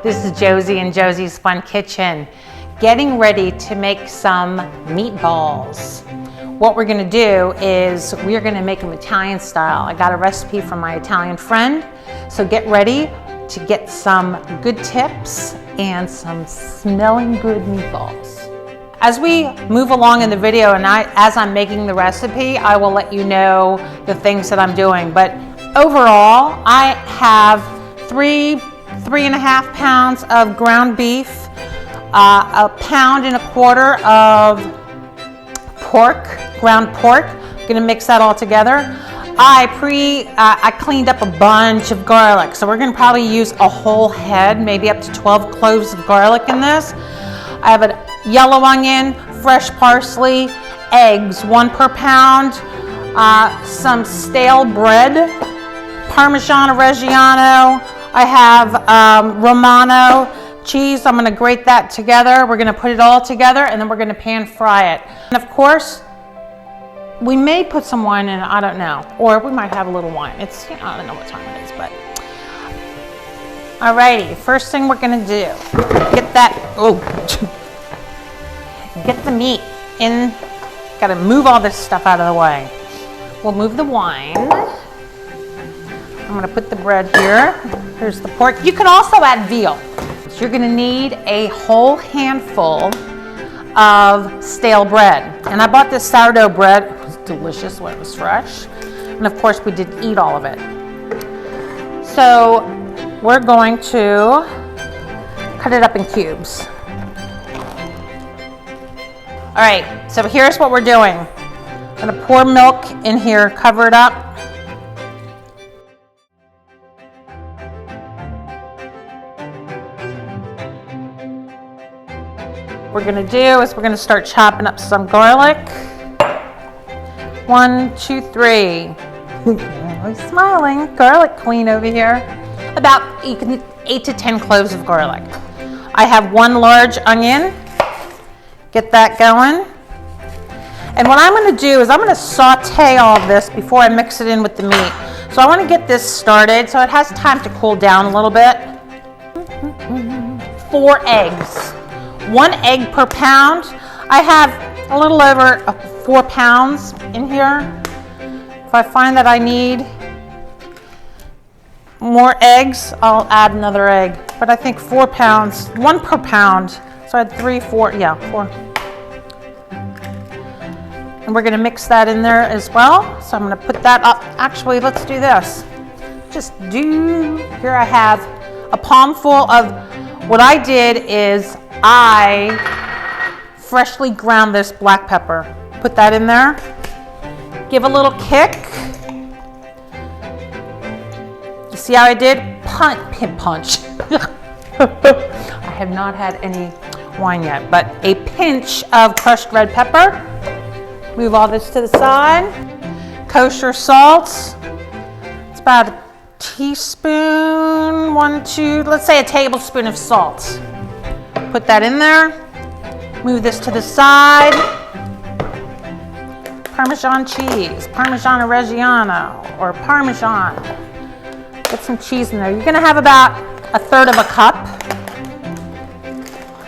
This is Josie and Josie's Fun Kitchen, getting ready to make some meatballs. What we're gonna do is we're gonna make them Italian style. I got a recipe from my Italian friend, so get ready to get some good tips and some smelling good meatballs. As we move along in the video and as I'm making the recipe, I will let you know the things that I'm doing. But overall, I have 3.5 pounds of ground beef, a pound and a quarter of pork, ground pork. I'm gonna mix that all together. I cleaned up a bunch of garlic, so we're gonna probably use a whole head, maybe up to 12 cloves of garlic in this. I have a yellow onion, fresh parsley, eggs, 1 per pound, some stale bread, Parmesan Reggiano. I have Romano cheese. I'm gonna grate that together. We're gonna put it all together and then we're gonna pan fry it. And of course, we may put some wine in it, I don't know. Or we might have a little wine. It's, I don't know what time it is, but. Alrighty, first thing we're gonna do, get the meat in, gotta move all this stuff out of the way. We'll move the wine. I'm gonna put the bread here. Here's the pork. You can also add veal. So you're gonna need a whole handful of stale bread. And I bought this sourdough bread. It was delicious when it was fresh. And of course we didn't eat all of it. So we're going to cut it up in cubes. All right, so here's what we're doing. I'm gonna pour milk in here, cover it up. What we're gonna do is we're gonna start chopping up some garlic. 1, 2, 3. Always smiling, garlic queen over here. About 8 to 10 cloves of garlic. I have 1 large onion. Get that going. And what I'm going to do is I'm going to saute all of this before I mix it in with the meat. So I want to get this started so it has time to cool down a little bit. 4 eggs. 1 egg per pound. I have a little over 4 pounds in here. If I find that I need more eggs, I'll add another egg. But I think 4 pounds, 1 per pound. So I had 3, 4, yeah, 4. And we're gonna mix that in there as well. So I'm gonna put that up. Actually, let's do this. Here I have a palmful of, what I did is I freshly ground this black pepper. Put that in there. Give a little kick. You see how I did? Punch. I have not had any wine yet, but a pinch of crushed red pepper. Move all this to the side. Kosher salt. It's about a teaspoon, 1, 2, let's say a tablespoon of salt. Put that in there. Move this to the side. Parmesan cheese, Parmesan Reggiano, or Parmesan. Get some cheese in there. You're gonna have about 1/3 of a cup.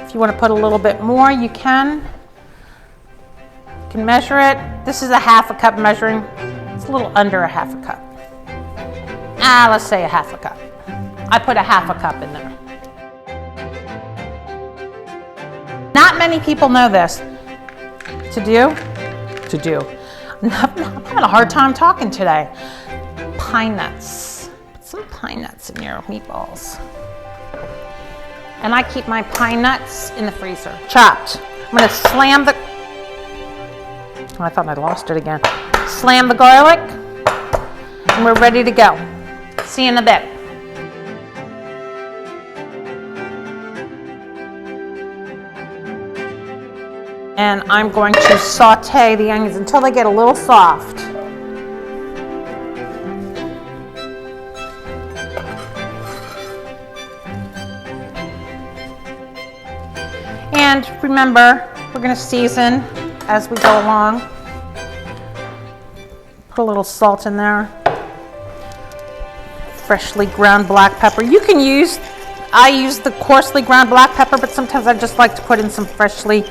If you want to put a little bit more, you can. You can measure it. This is a 1/2 cup measuring. It's a little under a 1/2 cup. Let's say a 1/2 cup. I put a 1/2 cup in there. Not many people know this. To do. I'm having a hard time talking today. Pine nuts. Put some pine nuts in your meatballs. And I keep my pine nuts in the freezer, chopped. I'm gonna slam the, oh, I thought I lost it again. Slam the garlic, and we're ready to go. See you in a bit. And I'm going to saute the onions until they get a little soft. And remember, we're going to season as we go along. Put a little salt in there. Freshly ground black pepper. You can use I use the coarsely ground black pepper, but sometimes I just like to put in some freshly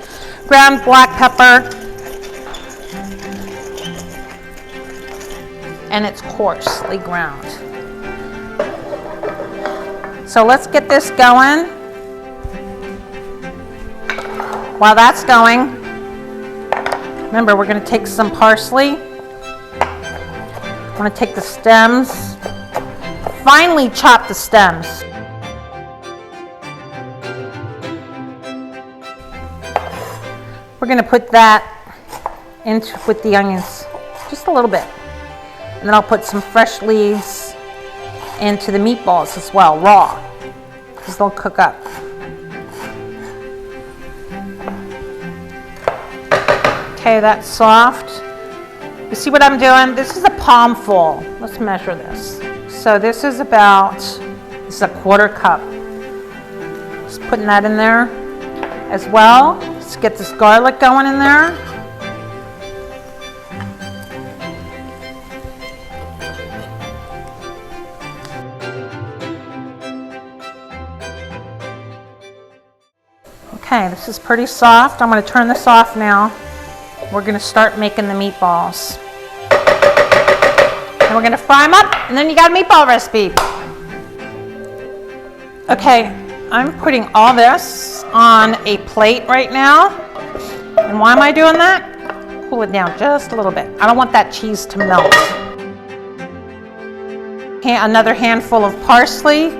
ground black pepper. And it's coarsely ground. So let's get this going. While that's going, remember we're going to take some parsley. I'm going to take the stems, finely chop the stems. We're going to put that into with the onions, just a little bit. And then I'll put some fresh leaves into the meatballs as well, raw, because they'll cook up. Okay, that's soft. You see what I'm doing? This is a palm full. Let's measure this. So this is a quarter cup. Just putting that in there as well. Let's get this garlic going in there. Okay, this is pretty soft. I'm going to turn this off now. We're going to start making the meatballs. And we're going to fry them up, and then you got a meatball recipe. Okay, I'm putting all this on a plate right now. And why am I doing that? Cool it down just a little bit. I don't want that cheese to melt. Okay, another handful of parsley.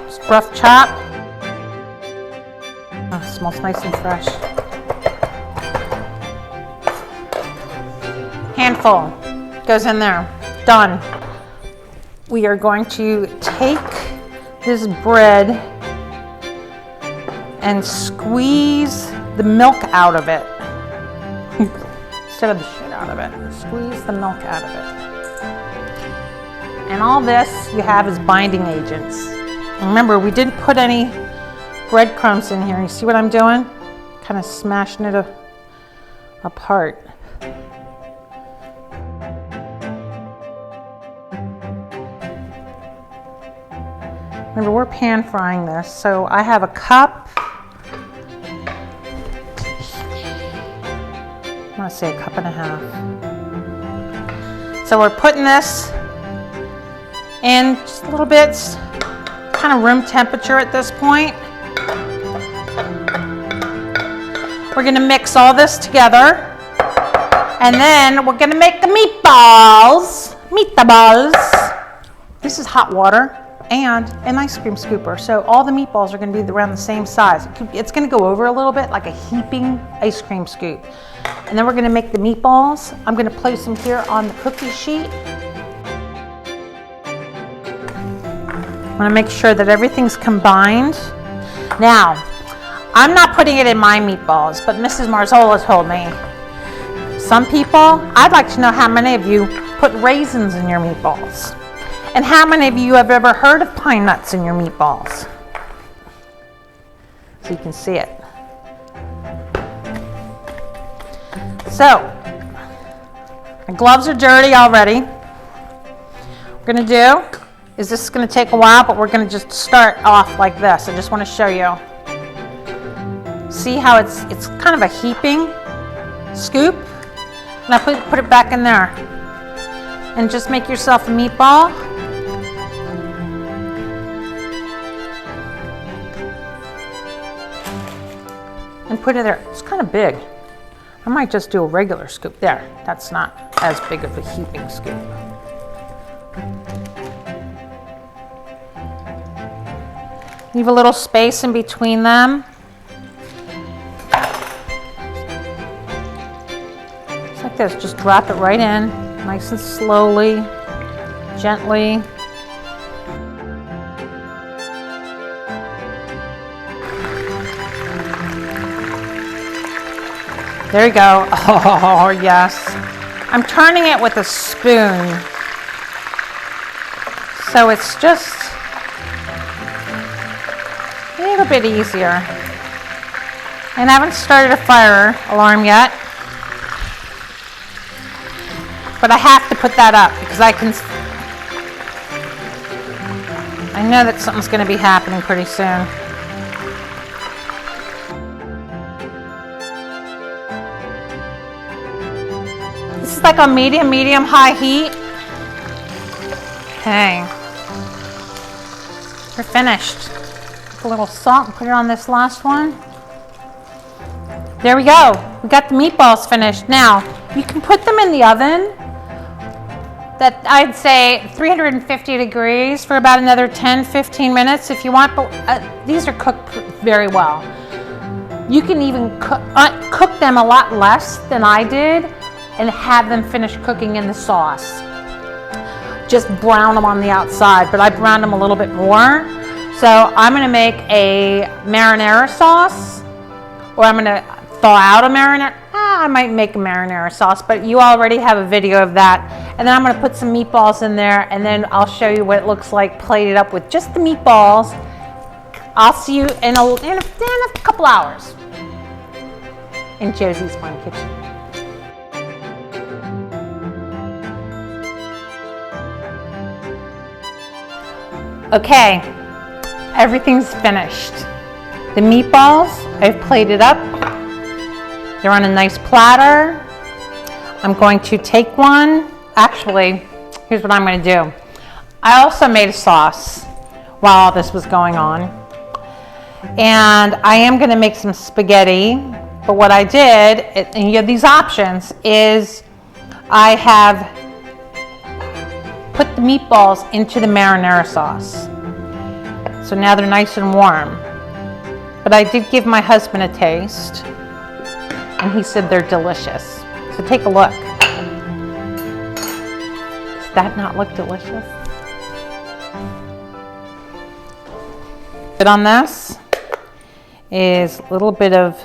Just rough chop. Oh, it smells nice and fresh. Handful goes in there. Done. We are going to take this bread and squeeze the milk out of it. Instead of the shit out of it. Squeeze the milk out of it. And all this you have is binding agents. And remember, we didn't put any breadcrumbs in here. You see what I'm doing? Kind of smashing it apart. Remember, we're pan frying this, so I have a cup. I want to say a cup and a half. So we're putting this in just a little bit, kind of room temperature at this point. We're going to mix all this together, and then we're going to make the meatballs. Meatballs. This is hot water and an ice cream scooper, so all the meatballs are going to be around the same size. It's going to go over a little bit like a heaping ice cream scoop. And then we're going to make the meatballs. I'm going to place them here on the cookie sheet. I want to make sure that everything's combined. Now, I'm not putting it in my meatballs, but Mrs. Marzola told me. Some people, I'd like to know how many of you put raisins in your meatballs. And how many of you have ever heard of pine nuts in your meatballs? So you can see it. So, my gloves are dirty already. What we're going to do is this is going to take a while, but we're going to just start off like this. I just want to show you. See how it's kind of a heaping scoop? And I put it back in there. And just make yourself a meatball. And put it there. It's kind of big. I might just do a regular scoop there. That's not as big of a heaping scoop. Leave a little space in between them. Just like this, just drop it right in, nice and slowly, gently. There you go. Oh, yes. I'm turning it with a spoon. So it's just a little bit easier. And I haven't started a fire alarm yet. But I have to put that up because I I know that something's going to be happening pretty soon. This is like on medium, high heat. Okay. We're finished. Put a little salt and put it on this last one. There we go. We got the meatballs finished. Now, you can put them in the oven. That I'd say 350 degrees for about another 10-15 minutes if you want, but these are cooked very well. You can even cook them a lot less than I did and have them finish cooking in the sauce. Just brown them on the outside, but I browned them a little bit more. So I'm gonna make a marinara sauce, or I'm gonna thaw out a marinara. I might make a marinara sauce, but you already have a video of that. And then I'm gonna put some meatballs in there, and then I'll show you what it looks like plated up with just the meatballs. I'll see you in a couple hours in Josie's Fun Kitchen. Okay, everything's finished. The meatballs, I've plated up. They're on a nice platter. I'm going to take one. Actually, here's what I'm going to do. I also made a sauce while all this was going on. And I am going to make some spaghetti. But what I did, and you have these options, is I have put the meatballs into the marinara sauce. So now they're nice and warm. But I did give my husband a taste, and he said they're delicious. So take a look. Does that not look delicious? But on this is a little bit of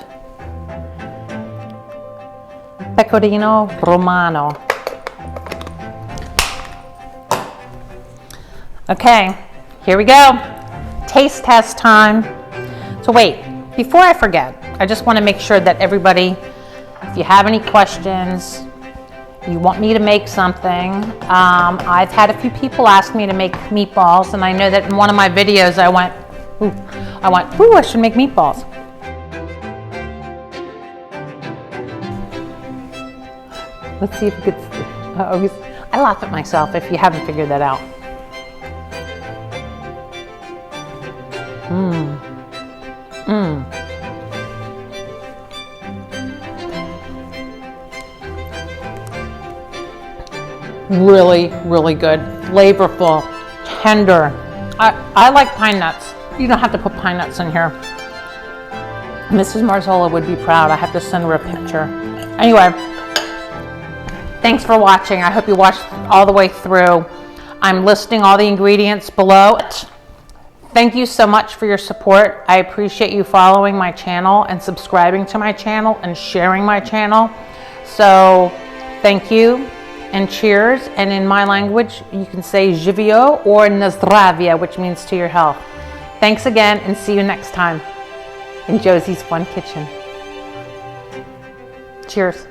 pecorino romano. Okay, here we go. Taste test time. So wait, before I forget, I just want to make sure that everybody, if you have any questions, you want me to make something. I've had a few people ask me to make meatballs, and I know that in one of my videos I went, ooh, I should make meatballs. Let's see if it gets, I laugh at myself if you haven't figured that out. Really, really good, flavorful, tender. I like pine nuts. You don't have to put pine nuts in here. Mrs. Marzola would be proud. I have to send her a picture. Anyway, thanks for watching. I hope you watched all the way through. I'm listing all the ingredients below. Thank you so much for your support. I appreciate you following my channel and subscribing to my channel and sharing my channel. So thank you and cheers. And in my language, you can say živio or na zdravie, which means to your health. Thanks again, and see you next time in Josie's Fun Kitchen. Cheers.